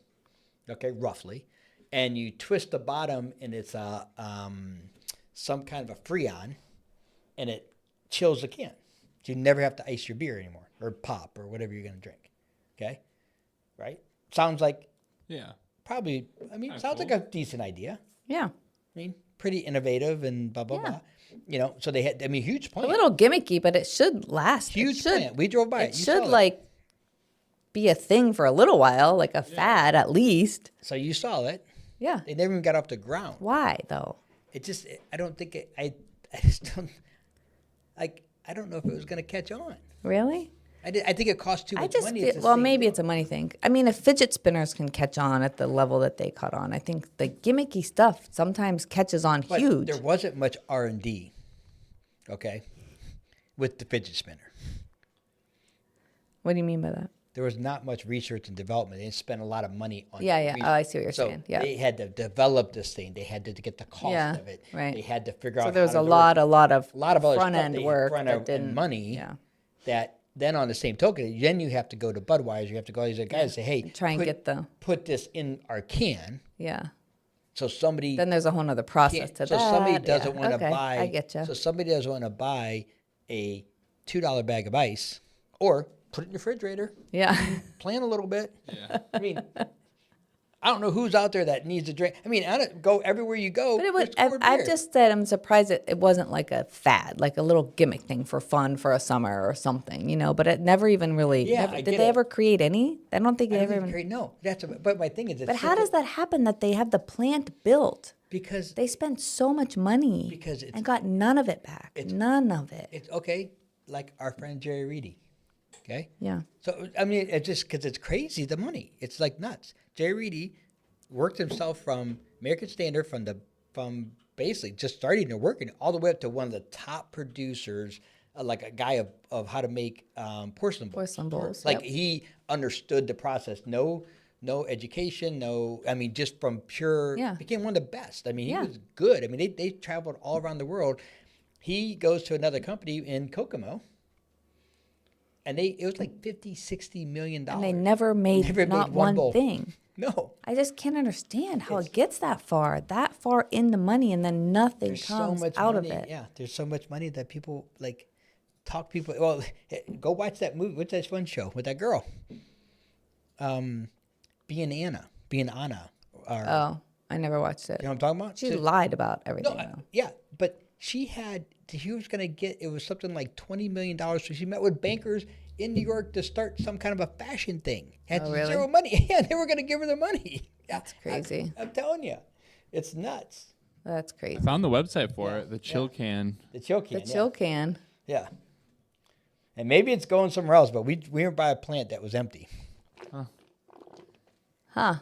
A: Okay, roughly. And you twist the bottom, and it's some kind of a Freon, and it chills the can. So you never have to ice your beer anymore, or pop, or whatever you're going to drink. Okay, right? Sounds like
C: Yeah.
A: probably. I mean,
C: Kinda
A: sounds
C: cool.
A: like a decent idea.
B: Yeah.
A: I mean, pretty innovative and blah blah
B: Yeah.
A: blah. You know, so they had. I mean, huge
B: A
A: plant.
B: little gimmicky, but it should last.
A: Huge
B: it should,
A: plant. We drove by it.
B: It
A: You saw
B: should
A: it.
B: like be a thing for a little while, like a fad at least.
A: So you saw it.
B: Yeah.
A: They never even got off the ground.
B: Why though?
A: It just. I don't think it. I just don't. Like. I don't know if it was going to catch on.
B: Really?
A: I think it costs too much
B: I just
A: money.
B: feel,
A: It's the
B: well,
A: same
B: maybe
A: thing.
B: it's a money thing. I mean, if fidget spinners can catch on at the level that they caught on, I think the gimmicky stuff sometimes catches on
A: But
B: huge.
A: there wasn't much R&D, okay, with the fidget spinner.
B: What do you mean by that?
A: There was not much research and development. They didn't spend a lot of money on
B: Yeah, yeah.
A: research.
B: Oh, I see what you're
A: So
B: saying. Yeah.
A: they had to develop this thing. They had to get the cost
B: Yeah,
A: of it.
B: right.
A: They had to figure
B: So
A: out
B: there was
A: how
B: a
A: to
B: lot of
A: other
B: front
A: stuff
B: end
A: they-
B: work
A: front
B: that
A: end
B: didn't.
A: money
B: Yeah.
A: that then on the same token, then you have to go to Budweiser. You have to go to these guys and say, hey,
B: Try and get the
A: put this in our can.
B: yeah.
A: So somebody
B: Then there's a whole other process
A: can't-
B: to
A: so
B: that.
A: somebody doesn't
B: yeah.
A: want to
B: Okay,
A: buy.
B: I get you.
A: So somebody doesn't want to buy a $2 bag of ice, or put it in your refrigerator,
B: Yeah.
A: plan a little bit.
C: Yeah.
A: I mean, I don't know who's out there that needs a drink. I mean, I don't go everywhere you go.
B: But it was,
A: there's cold
B: I've
A: beer.
B: just said I'm surprised it wasn't like a fad, like a little gimmick thing for fun for a summer or something, you know. But it never even really.
A: Yeah,
B: never,
A: I
B: did
A: get
B: they
A: it.
B: ever create any? I don't think
A: I
B: they
A: don't
B: ever
A: think
B: even.
A: great. No, but my thing is, it's
B: But how does that happen? That they have the plant built?
A: because
B: They spent so much money
A: Because it's-
B: and got none of it back. None of it.
A: it's okay. Like our friend Jerry Reedy. Okay.
B: Yeah.
A: So I mean, it's just because it's crazy the money. It's like nuts. Jerry Reedy worked himself from American Standard from basically just starting to working all the way up to one of the top producers, like a guy of how to make porcelain bowls.
B: Porcelain bowls,
A: Like
B: yep.
A: he understood the process. No education. No, I mean, just from pure.
B: Yeah.
A: Became one of the best. I mean, he
B: Yeah.
A: was good. I mean, they traveled all around the world. He goes to another company in Kokomo. And it was like $50-60 million.
B: And they never made not one
A: bowl.
B: thing.
A: No.
B: I just can't understand how it gets that far in the money, and then nothing
A: There's so
B: comes
A: much
B: out
A: money.
B: of it.
A: Yeah, there's so much money that people like talk people. Well, go watch that movie. What's that one show with that girl? Being Anna. Or,
B: Oh, I never watched it.
A: you know what I'm talking about?
B: She
A: So-
B: lied about everything.
A: No,
B: though.
A: yeah, but she was going to get, it was something like $20 million. So she met with bankers in New York to start some kind of a fashion thing. Had
B: Oh, really?
A: zero money. Yeah, they were going to give her the money. Yeah,
B: That's crazy.
A: I'm telling you, it's nuts.
B: That's
C: I
B: crazy.
C: found the website for it. The chill can.
A: The chill can.
B: The chill can.
A: Yeah. And maybe it's going somewhere else, but we were by a plant that was empty.
B: Huh.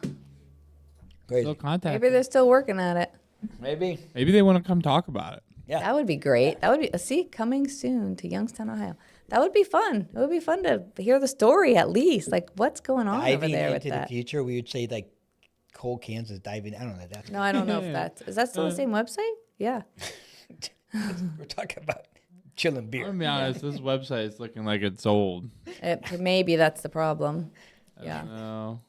A: Crazy.
C: Still contact.
B: Maybe they're still working at it.
A: Maybe.
C: Maybe they want to come talk about it.
A: Yeah.
B: That would be great. That would be coming soon to Youngstown, Ohio. That would be fun. It would be fun to hear the story at least. Like what's going on over
A: Diving
B: there with
A: into the
B: that?
A: future, we would say like coal Kansas diving. I don't know. That's
B: No, I don't know if is that still the same website? Yeah.
A: we're talking about chilling beer.
C: I'm gonna be honest, this website is looking like it's old.
B: Maybe that's the problem. Yeah.
C: No.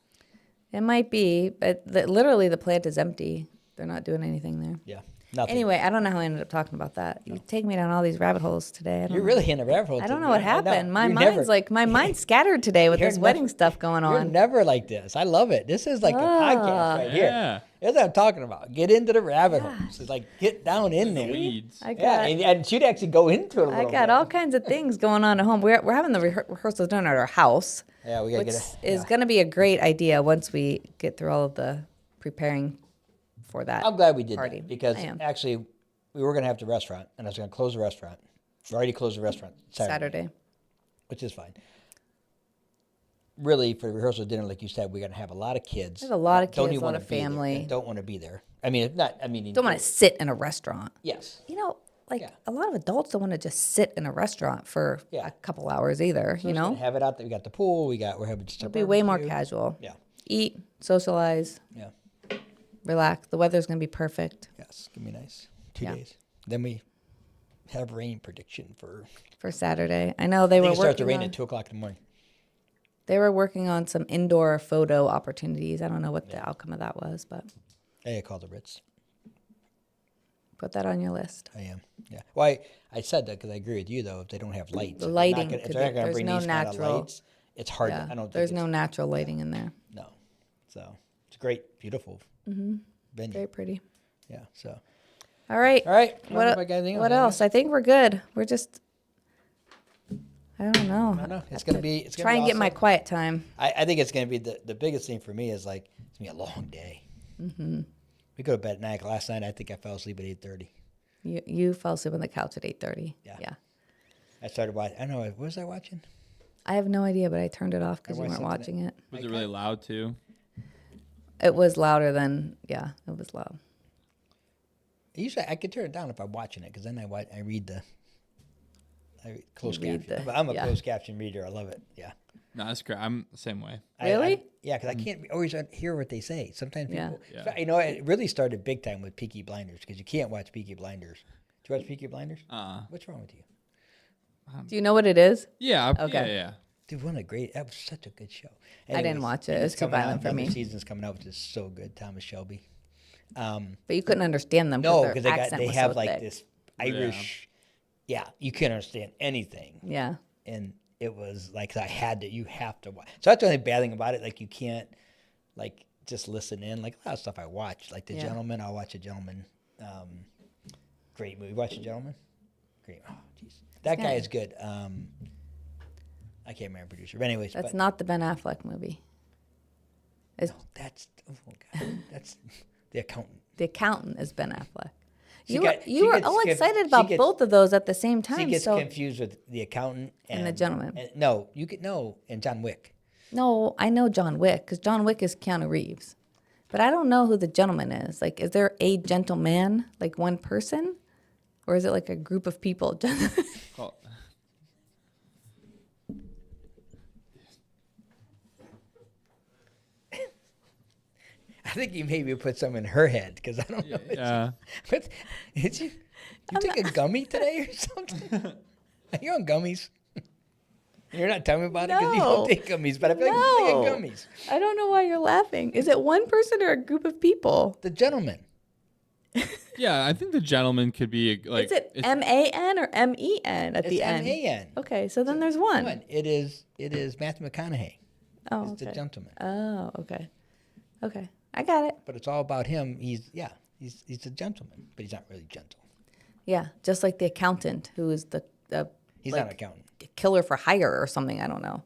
B: It might be, but literally the plant is empty. They're not doing anything there.
A: Yeah. Nothing.
B: Anyway, I don't know how I ended up talking about that. You take me down all these rabbit holes today.
A: You're really in a rabbit hole.
B: I don't
A: today.
B: know what
A: I
B: happened. My
A: You're
B: mind's
A: never-
B: my mind's scattered today with
A: You're
B: this
A: never-
B: wedding stuff going
A: You're
B: on.
A: never like this. I love it. This is like a podcast right here.
C: Yeah.
A: That's what I'm talking about. Get into the rabbit holes. It's like get down in there.
C: Weeds.
B: I
A: Yeah,
B: got
A: and she'd actually go into it a
B: I
A: little
B: got
A: bit.
B: all kinds of things going on at home. We're having the rehearsals done at our house,
A: Yeah, we gotta
B: which
A: get
B: is going to be a great idea once we get through all of the preparing for that.
A: I'm glad we did
B: party.
A: that because
B: I am.
A: actually we were gonna have the restaurant, and I was gonna close the restaurant. We already closed the restaurant
B: Saturday.
A: which is fine. Really, for the rehearsal dinner, like you said, we're gonna have a lot of kids.
B: There's a lot of
A: that don't
B: kids,
A: even
B: a lot
A: wanna
B: of
A: be there
B: family.
A: and don't want to be there. I mean, if not. I mean,
B: Don't want to sit in a restaurant.
A: Yes.
B: You know, like
A: Yeah.
B: a lot of adults don't want to just sit in a restaurant for
A: Yeah.
B: a couple hours either.
A: So
B: you
A: we're just
B: know,
A: gonna have it out there. We got the pool. We're having just a
B: it'll be way more
A: barbecue.
B: casual.
A: Yeah.
B: Eat, socialize,
A: Yeah.
B: relax. The weather's going to be perfect
A: Yes. It's gonna be nice. 2
B: Yeah.
A: days. Then we have rain prediction for.
B: for Saturday. I know they
A: I
B: were
A: think it starts to
B: working
A: rain
B: on,
A: at 2:00 in the morning.
B: they were working on some indoor photo opportunities. I don't know what the outcome of that was, but
A: Hey, I called the Ritz.
B: put that on your list.
A: I am. Yeah. Well, I said that because I agree with you though. If they don't have lights,
B: The
A: if they're not
B: lighting
A: gonna- if
B: could
A: they're not
B: be-
A: going to
B: there's
A: bring
B: no
A: these kind of
B: natural-
A: lights, it's hard.
B: Yeah,
A: I don't.
B: there's
A: think
B: no natural lighting in there.
A: no. So it's great, beautiful venue.
B: Very pretty.
A: Yeah. So
B: All right.
A: all right. I don't know
B: What,
A: if I got anything
B: what
A: Anything
B: else? I think we're good. We're just, I don't know.
A: I don't know. It's
B: Have
A: gonna
B: to
A: be. It's gonna
B: try
A: be
B: and get my
A: awesome.
B: quiet time.
A: I think it's going to be the biggest thing for me is like it's going to be a long day. Mm-hmm. We go to bed at 9 o'clock. Last night I think I fell asleep at 8:30.
B: You fell asleep on the couch at 8:30.
A: Yeah. I started watching. I don't know. What was I watching?
B: I have no idea, but I turned it off because
A: I
B: you weren't
A: watched
B: watching it.
C: Was it really loud too?
B: It was louder than, yeah, it was loud.
A: Usually I could turn it down if I'm watching it because then I read the. I read closed
B: read
A: caption.
B: the-
A: I'm a
B: yeah.
A: closed caption reader. I love it. Yeah.
C: No, that's great. I'm the same way.
B: Really?
A: Yeah, because I can't always hear what they say. Sometimes
B: Yeah.
A: people,
C: Yeah.
A: you know, it really started big time with Peaky Blinders because you can't watch Peaky Blinders. Do you watch Peaky Blinders? What's wrong with you?
B: Do you know what it is?
C: Yeah.
B: Okay.
C: Yeah.
A: Dude, that was such a good show.
B: I didn't watch it. It was too
A: coming out,
B: violent for
A: another
B: me.
A: Season's coming out, which is so good. Thomas Shelby.
B: But you couldn't understand them.
A: No,
B: their
A: because
B: accent
A: they
B: was
A: have
B: so
A: like
B: thick.
A: this Irish. Yeah, you can't understand anything.
B: Yeah.
A: And it was like you have to watch. So that's the only bad thing about it. Like you can't like just listen in. Like a lot of stuff I watch, like The
B: Yeah.
A: Gentleman. I'll watch A Gentleman. Great movie. Watch A Gentleman. Great. Oh, jeez, that guy
B: Yeah.
A: is good. I can't remember producer, but anyways,
B: That's
A: but
B: not the Ben Affleck movie. It's,
A: that's that's the accountant.
B: The Accountant is Ben Affleck.
A: She
B: You
A: got-
B: were, you
A: she
B: were
A: gets
B: all
A: conf-
B: excited
A: she
B: about
A: gets-
B: both of those at the same
A: She
B: time.
A: gets
B: So
A: confused with the accountant
B: And The Gentleman.
A: And, no, you could and John Wick.
B: no, I know John Wick because John Wick is Keanu Reeves, but I don't know who the gentleman is. Like, is there a gentleman, like one person, or is it like a group of people?
C: Call-
A: I think you maybe put some in her head because I don't know.
C: Yeah.
A: But did you take a gummy today or something? Are you on gummies? You're not telling me about it because you
B: No.
A: don't take gummies, but I feel like you're
B: No.
A: taking gummies.
B: I don't know why you're laughing. Is it one person or a group of people?
A: The Gentleman.
C: Yeah. I think The Gentleman could be like.
B: Is it
C: it's-
B: M-A-N or M-E-N at
A: It's
B: the end?
A: M-A-N.
B: Okay, so then there's one.
A: One. It is Matthew McConaughey.
B: Oh,
A: It's The
B: okay.
A: Gentleman.
B: Oh, okay. Okay, I got it.
A: But it's all about him. He's a gentleman, but he's not really gentle.
B: Yeah, just like the accountant who is the
A: He's
B: like,
A: not an accountant.
B: killer for hire or something. I don't know.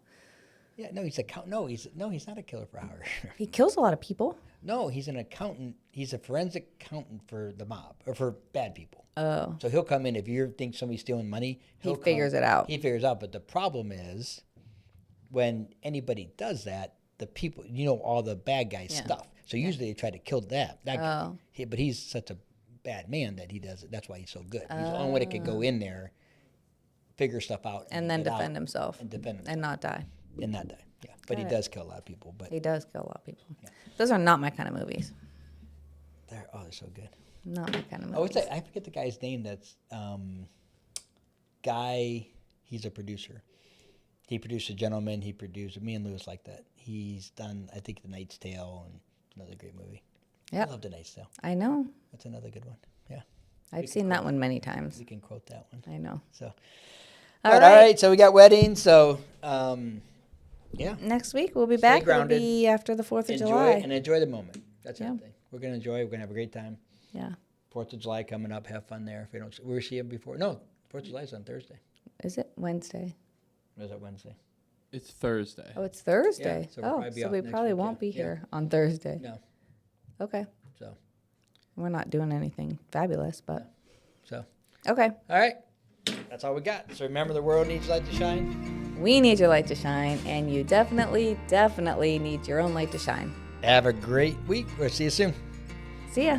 A: Yeah, no, he's he's not a killer for hire.
B: He kills a lot of people.
A: No, he's an accountant. He's a forensic accountant for the mob or for bad people.
B: Oh,
A: So he'll come in if you think somebody's stealing money.
B: He figures it out.
A: He figures out. But the problem is, when anybody does that, the people, all the bad guy
B: Yeah.
A: stuff. So usually they try to kill that guy.
B: Oh.
A: But he's such a bad man that he does it. That's why he's so good. He's the only one that can go in there, figure stuff out,
B: And then
A: get out
B: defend himself.
A: and defend himself
B: And not die.
A: and not die. Yeah, but he
B: Got it.
A: does kill a lot of people. But
B: He does kill a lot of people. Those are not my kind of movies.
A: they're so good.
B: Not my kind of
A: Oh,
B: movies.
A: I forget the guy's name. That's guy. He's a producer. He produced A Gentleman. He produced Me and Lewis like that. He's done, I think, The Knight's Tale, and another great movie.
B: Yep.
A: I love The Knight's Tale.
B: I know.
A: That's another good one. Yeah,
B: I've seen that one many times.
A: we can quote that one.
B: I know.
A: So,
B: All
A: all
B: right.
A: right. So we got weddings. So, yeah.
B: Next week we'll be
A: Stay
B: back. It'll
A: grounded.
B: be after the 4th of
A: Enjoy
B: July.
A: and enjoy the moment. That's
B: Yeah.
A: everything. We're gonna enjoy. We're gonna have a great time.
B: Yeah.
A: 4th of July coming up. Have fun there. If we don't, we'll see you before. No, 4th of July is on Thursday.
B: Is it Wednesday?
A: Or is it Wednesday?
C: It's Thursday.
B: Oh, it's Thursday.
A: so we'll
B: Oh,
A: probably be
B: so
A: out
B: we
A: next
B: probably
A: week,
B: won't
A: yeah.
B: be
A: Yeah.
B: here on Thursday.
A: No.
B: Okay.
A: So,
B: We're not doing anything fabulous, but
A: so.
B: okay.
A: All right. That's all we got. So remember, the world needs light to shine.
B: We need your light to shine, and you definitely, definitely need your own light to shine.
A: Have a great week. We'll see you soon.
B: See ya.